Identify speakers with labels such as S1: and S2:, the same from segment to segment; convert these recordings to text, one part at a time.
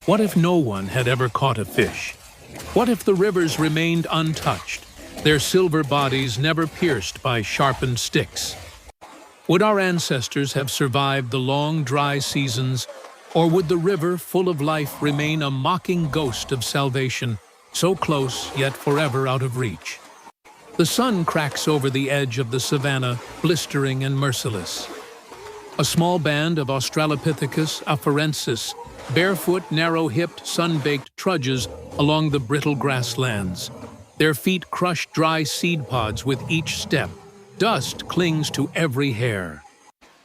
S1: What if no one had ever caught a fish? What if the rivers remained untouched, their silver bodies never pierced by sharpened sticks? Would our ancestors have survived the long, dry seasons, or would the river full of life remain a mocking ghost of salvation, so close yet forever out of reach? The sun cracks over the edge of the savanna, blistering and merciless. A small band of Australopithecus afarensis, barefoot, narrow-hipped, sun-baked trudges along the brittle grasslands. Their feet crush dry seed pods with each step. Dust clings to every hair.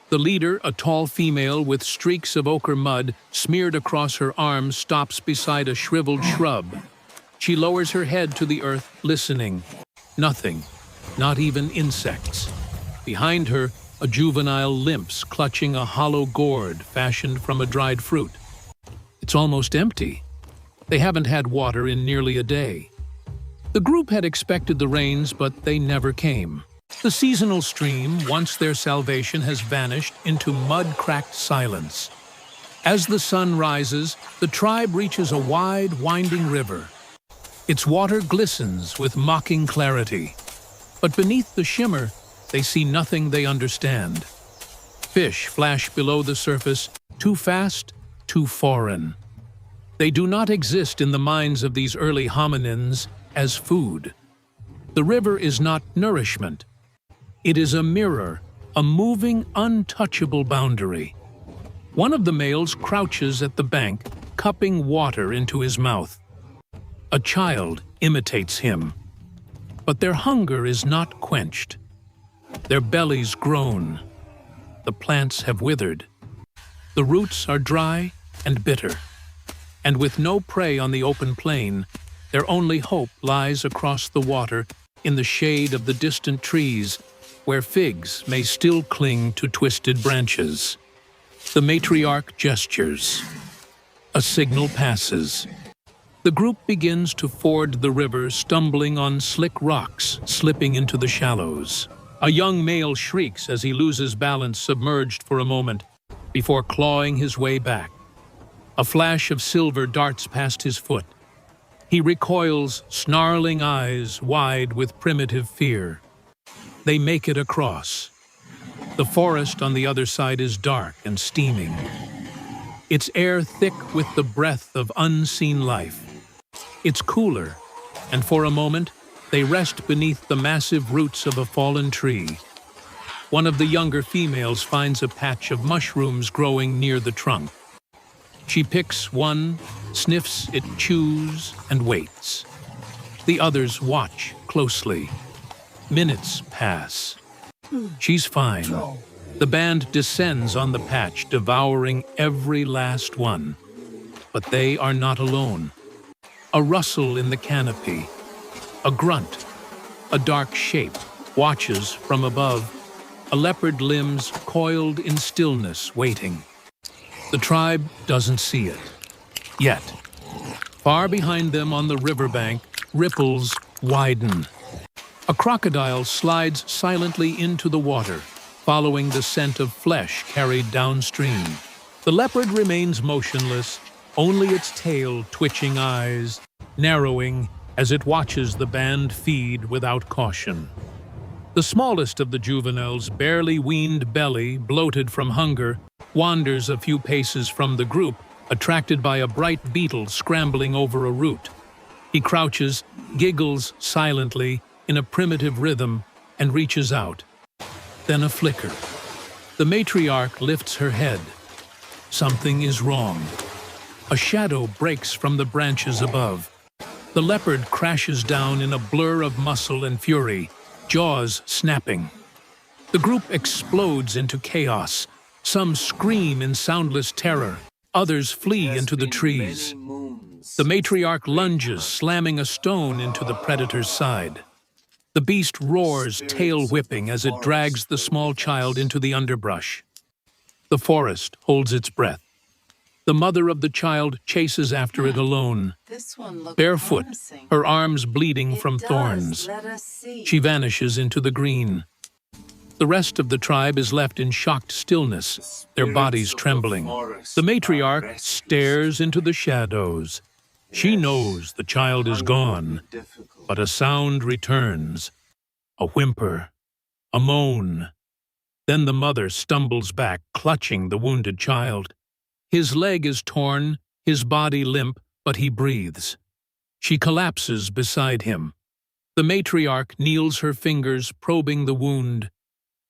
S1: The leader, a tall female with streaks of ochre mud smeared across her arms, stops beside a shriveled shrub. She lowers her head to the earth, listening. Nothing, not even insects. Behind her, a juvenile limps, clutching a hollow gourd fashioned from a dried fruit. It's almost empty. They haven't had water in nearly a day. The group had expected the rains, but they never came. The seasonal stream, once their salvation, has vanished into mud-cracked silence. As the sun rises, the tribe reaches a wide, winding river. Its water glistens with mocking clarity. But beneath the shimmer, they see nothing they understand. Fish flash below the surface, too fast, too foreign. They do not exist in the minds of these early hominins as food. The river is not nourishment. It is a mirror, a moving, untouchable boundary. One of the males crouches at the bank, cupping water into his mouth. A child imitates him. But their hunger is not quenched. Their bellies groan. The plants have withered. The roots are dry and bitter. And with no prey on the open plain, their only hope lies across the water in the shade of the distant trees, where figs may still cling to twisted branches. The matriarch gestures. A signal passes. The group begins to ford the river, stumbling on slick rocks, slipping into the shallows. A young male shrieks as he loses balance, submerged for a moment, before clawing his way back. A flash of silver darts past his foot. He recoils, snarling eyes wide with primitive fear. They make it across. The forest on the other side is dark and steaming, its air thick with the breath of unseen life. It's cooler, and for a moment, they rest beneath the massive roots of a fallen tree. One of the younger females finds a patch of mushrooms growing near the trunk. She picks one, sniffs it, chews, and waits. The others watch closely. Minutes pass. She's fine. The band descends on the patch, devouring every last one. But they are not alone. A rustle in the canopy. A grunt. A dark shape watches from above. A leopard limbs coiled in stillness, waiting. The tribe doesn't see it. Yet. Far behind them on the riverbank, ripples widen. A crocodile slides silently into the water, following the scent of flesh carried downstream. The leopard remains motionless, only its tail twitching eyes, narrowing as it watches the band feed without caution. The smallest of the juveniles' barely weaned belly, bloated from hunger, wanders a few paces from the group, attracted by a bright beetle scrambling over a root. He crouches, giggles silently in a primitive rhythm, and reaches out. Then a flicker. The matriarch lifts her head. Something is wrong. A shadow breaks from the branches above. The leopard crashes down in a blur of muscle and fury, jaws snapping. The group explodes into chaos. Some scream in soundless terror. Others flee into the trees. The matriarch lunges, slamming a stone into the predator's side. The beast roars, tail whipping, as it drags the small child into the underbrush. The forest holds its breath. The mother of the child chases after it alone. Barefoot, her arms bleeding from thorns. She vanishes into the green. The rest of the tribe is left in shocked stillness, their bodies trembling. The matriarch stares into the shadows. She knows the child is gone, but a sound returns. A whimper, a moan. Then the mother stumbles back, clutching the wounded child. His leg is torn, his body limp, but he breathes. She collapses beside him. The matriarch kneels, her fingers probing the wound.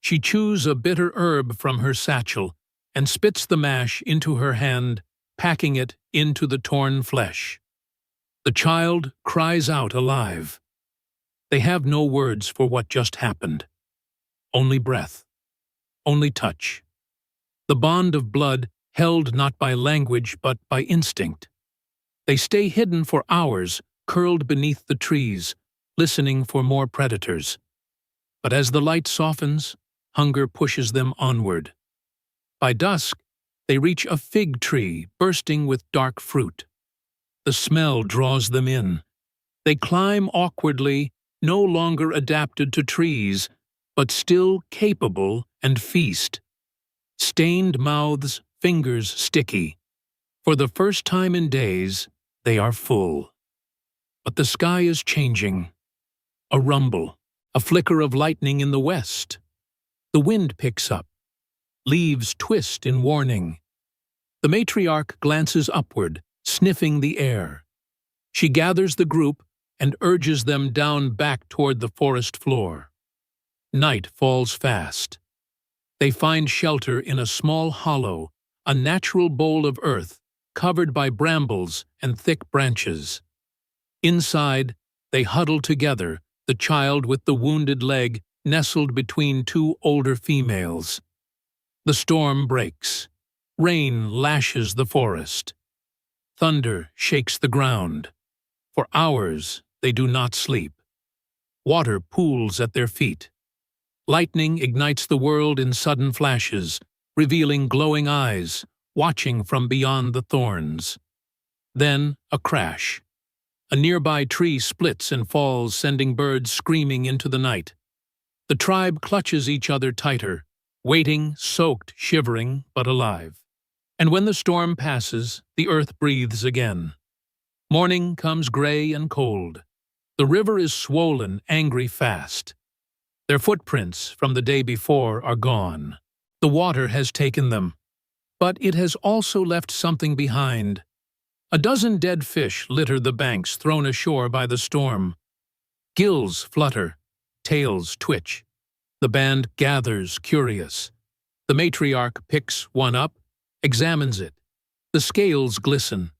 S1: She chews a bitter herb from her satchel and spits the mash into her hand, packing it into the torn flesh. The child cries out alive. They have no words for what just happened. Only breath. Only touch. The bond of blood held not by language but by instinct. They stay hidden for hours, curled beneath the trees, listening for more predators. But as the light softens, hunger pushes them onward. By dusk, they reach a fig tree bursting with dark fruit. The smell draws them in. They climb awkwardly, no longer adapted to trees, but still capable, and feast. Stained mouths, fingers sticky. For the first time in days, they are full. But the sky is changing. A rumble, a flicker of lightning in the west. The wind picks up. Leaves twist in warning. The matriarch glances upward, sniffing the air. She gathers the group and urges them down back toward the forest floor. Night falls fast. They find shelter in a small hollow, a natural bowl of earth covered by brambles and thick branches. Inside, they huddle together, the child with the wounded leg nestled between two older females. The storm breaks. Rain lashes the forest. Thunder shakes the ground. For hours, they do not sleep. Water pools at their feet. Lightning ignites the world in sudden flashes, revealing glowing eyes, watching from beyond the thorns. Then, a crash. A nearby tree splits and falls, sending birds screaming into the night. The tribe clutches each other tighter, waiting, soaked, shivering, but alive. And when the storm passes, the earth breathes again. Morning comes gray and cold. The river is swollen, angry fast. Their footprints from the day before are gone. The water has taken them, but it has also left something behind. A dozen dead fish litter the banks thrown ashore by the storm. Gills flutter, tails twitch. The band gathers, curious. The matriarch picks one up, examines it. The scales glisten.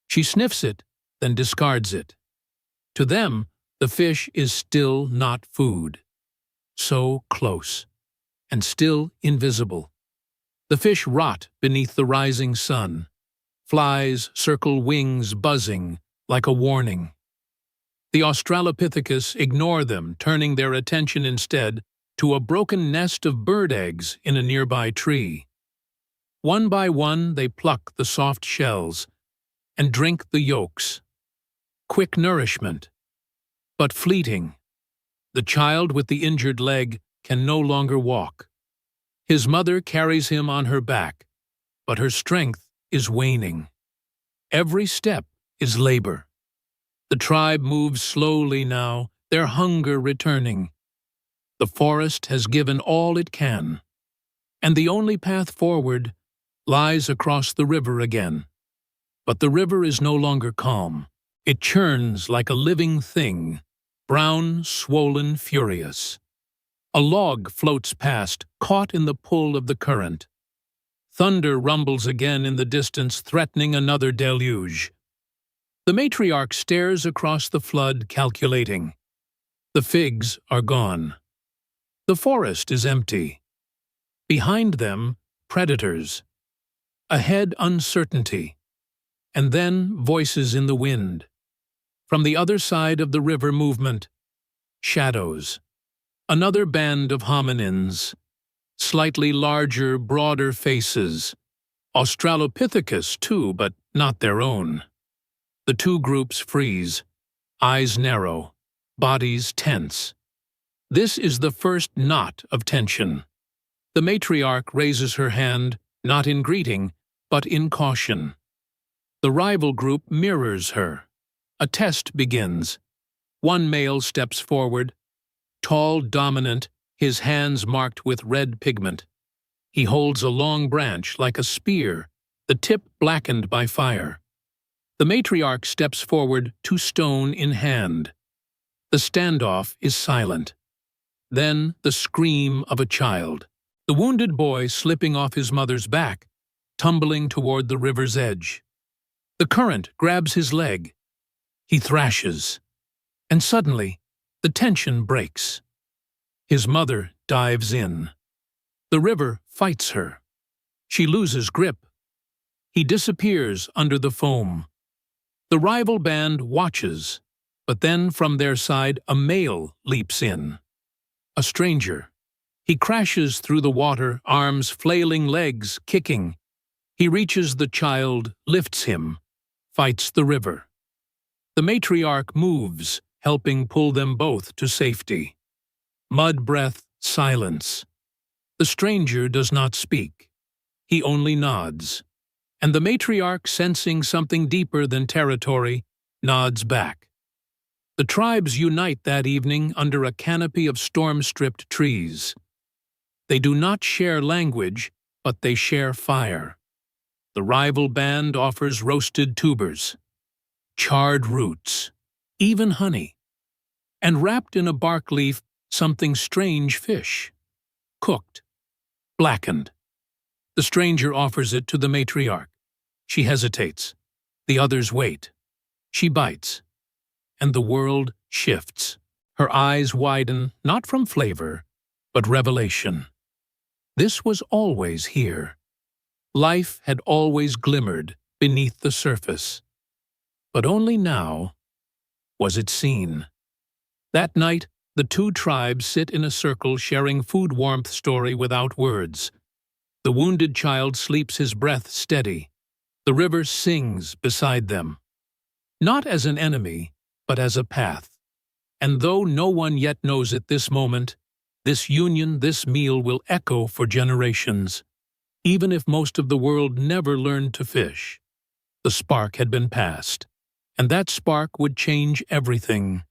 S1: She sniffs it, then discards it. To them, the fish is still not food. So close, and still invisible. The fish rot beneath the rising sun. Flies circle wings buzzing like a warning. The Australopithecus ignore them, turning their attention instead to a broken nest of bird eggs in a nearby tree. One by one, they pluck the soft shells and drink the yolks. Quick nourishment, but fleeting. The child with the injured leg can no longer walk. His mother carries him on her back, but her strength is waning. Every step is labor. The tribe moves slowly now, their hunger returning. The forest has given all it can, and the only path forward lies across the river again. But the river is no longer calm. It churns like a living thing, brown, swollen, furious. A log floats past, caught in the pull of the current. Thunder rumbles again in the distance, threatening another deluge. The matriarch stares across the flood, calculating. The figs are gone. The forest is empty. Behind them, predators. Ahead, uncertainty. And then, voices in the wind. From the other side of the river movement, shadows. Another band of hominins. Slightly larger, broader faces. Australopithecus too, but not their own. The two groups freeze, eyes narrow, bodies tense. This is the first knot of tension. The matriarch raises her hand, not in greeting, but in caution. The rival group mirrors her. A test begins. One male steps forward, tall, dominant, his hands marked with red pigment. He holds a long branch like a spear, the tip blackened by fire. The matriarch steps forward, 2 stone in hand. The standoff is silent. Then the scream of a child. The wounded boy slipping off his mother's back, tumbling toward the river's edge. The current grabs his leg. He thrashes. And suddenly, the tension breaks. His mother dives in. The river fights her. She loses grip. He disappears under the foam. The rival band watches, but then from their side a male leaps in. A stranger. He crashes through the water, arms flailing, legs kicking. He reaches the child, lifts him, fights the river. The matriarch moves, helping pull them both to safety. Mud breath, silence. The stranger does not speak. He only nods. And the matriarch, sensing something deeper than territory, nods back. The tribes unite that evening under a canopy of storm-stripped trees. They do not share language, but they share fire. The rival band offers roasted tubers, charred roots, even honey, and wrapped in a bark leaf, something strange fish, cooked, blackened. The stranger offers it to the matriarch. She hesitates. The others wait. She bites. And the world shifts. Her eyes widen, not from flavor, but revelation. This was always here. Life had always glimmered beneath the surface. But only now was it seen. That night, the 2 tribes sit in a circle sharing food warmth story without words. The wounded child sleeps, his breath steady. The river sings beside them. Not as an enemy, but as a path. And though no one yet knows it this moment, this union, this meal will echo for generations. Even if most of the world never learned to fish, the spark had been passed, and that spark would change everything.